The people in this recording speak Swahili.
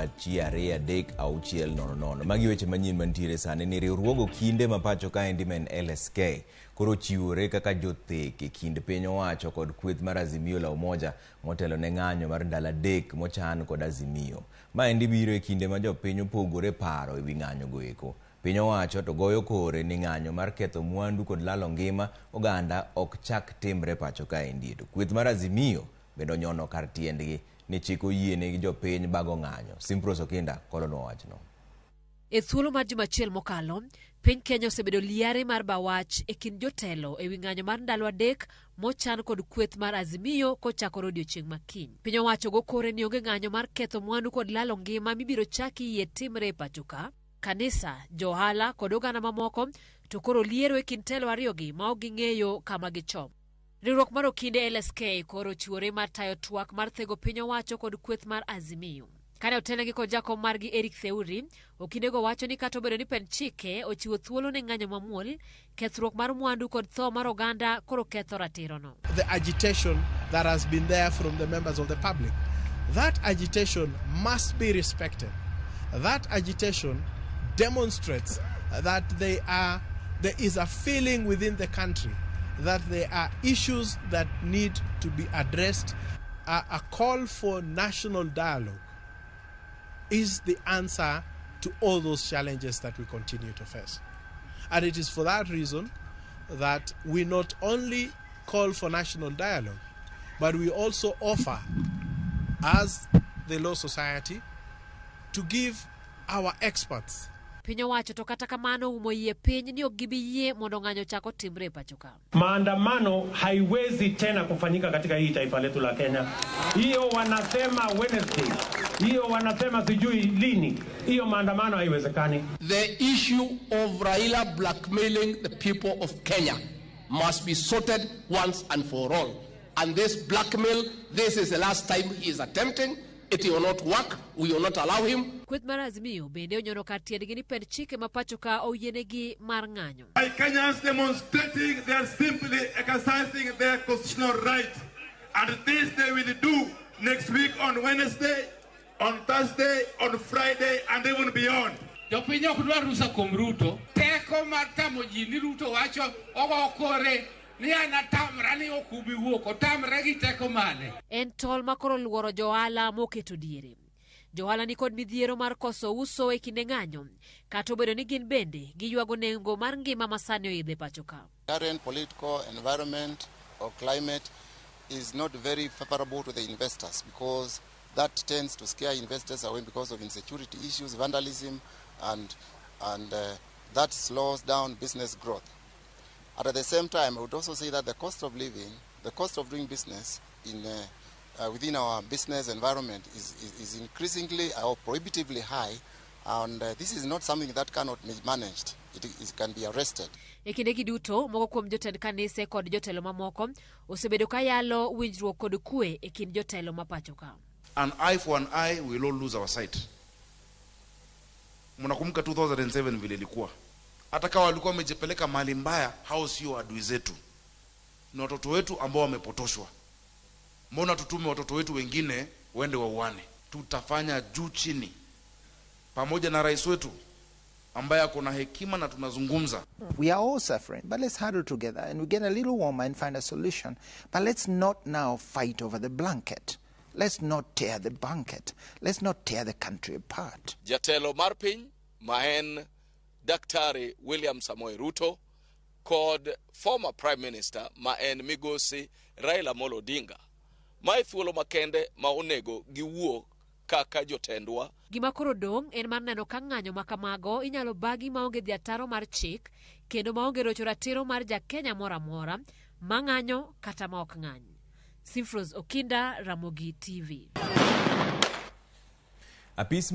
achi area dek au chiel nono. Magi weche manyien mantiere sani ni riwruog okinde mapacho ka endi men LSK koro chiwore kaka jothek e kind piny owacho kod kweth mar Azimio la Umoja motelo ne ng'anyo mar ndala dek mochan kod Azimio. Ma endi biro e kinde ma jopiny opogore paro ewi ng'anyo goeko. Piny owacho to goyo kore ni ng'anyo mar ketho mwandu kod lalo ngima oganda ok chak timre pacho ka endi. To kweth mar Azimio bendo nyono kar tiendgi ni chiko yiene gi jopiny bago ng'anyo. Simpros Okinda kolono wachno. E thuolo mar jumachiel mokalo, piny Kenya osebedo liare mar bawach e kind jotelo ewi ng'anyo mar ndalo adek mochan kod kweth mar Azimio kochakore odiochieng' makiny. Piny owacho go kore ni onge ng'anyo mar ketho mwandu kod lalo ngima mibiro chaki yie timre e pacho ka. Kanisa, johala kod oganda mamoko to koro liero e kind telo ariyogi ma ok ging'eyo kama gichom. Riwruok mar okinde LSK koro chiwore mar tayo twak mar thego piny owacho kod kweth mar Azimio. Kane otelnegi kod jakom margi Eric Theuri, okindego wacho ni kata obedo ni pen chike ochiwo thuolo ne ng'anyo mamuol, kethruok mar mwandu kod tho mar oganda koro ketho ratirono. The agitation that has been there from the members of the public, that agitation must be respected. That agitation demonstrates that there is a feeling within the country that there are issues that need to be addressed. A call for national dialogue is the answer to all those challenges that we continue to face. And it is for that reason that we not only call for national dialogue, but we also offer, as the Law Society, to give our experts. Piny owacho to kata kamano umo yie piny ni ok gibi yie mondo ng'anyo chako timre pacho ka. Maandamano haiwezi tena kufanyika katika hii taifa letu la Kenya. Hiyo wanasema Wednesday, hiyo wanasema sijui lini, hiyo maandamano haiwezekani. The issue of Raila blackmailing the people of Kenya must be sorted once and for all. And this blackmail, this is the last time he is attempting. It will not work. We will not allow him. Kweth mar Azimio bende onyono kar tiendgi ni pen chike mapacho ka oyienegi mar ng'anyo. Kenyans demonstrating, they are simply exercising their constitutional right. And this they will do next week on Wednesday, on Thursday, on Friday, and even beyond. Jopiny ok dwar rusa kuom Ruto. Teko mar tamo ji ni Ruto wacho ogokore ni anatamra ni okubi wuok otamre gi teko mane. En tol makoro luoro johala moketo diere. Johala ni kod midhiero mar koso uso e kinde ng'anyo, kata obedo ni gin bende giywago nengo mar ngima masani oidhe pacho ka. Current political environment or climate is not very favorable to the investors because that tends to scare investors away because of insecurity issues, vandalism, and that slows down business growth. At the same time, I would also say that the cost of living, the cost of doing business within our business environment is increasingly or prohibitively high, and this is not something that cannot be managed. It can be arrested. E kinde giduto, moko kuom jotend kanise kod jotelo mamoko osebedo ka yalo winjruok kod kwe e kind jotelo mapacho ka. An eye for an eye, we will all lose our sight. Mnakumbuka 2007 vile ilikuwa. Hata kama walikuwa wamejipeleka mahali mbaya, hao sio adui zetu. Ni watoto wetu ambao wamepotoshwa. Mbona tutume watoto wetu wengine waende wauane? Tutafanya juu chini pamoja na rais wetu ambaye ako na hekima na tunazungumza. We are all suffering, but let's huddle together and we get a little warmer and find a solution. But let's not now fight over the blanket. Let's not tear the blanket. Let's not tear the country apart. Jatelo mar piny maen Daktari William Samoei Ruto kod former Prime Minister maen Migosi Raila Amolo Odinga mai thuolo makende ma onego giwuo kaka jotendwa. Gima koro dong' en mar neno ka ng'anyo makamago inyalo bagi maonge dhi ataro mar chik kendo maonge rocho ratiro mar ja-Kenya mora mora ma ng'anyo kata ma ok ng'any. Simpros Okinda, Ramogi TV.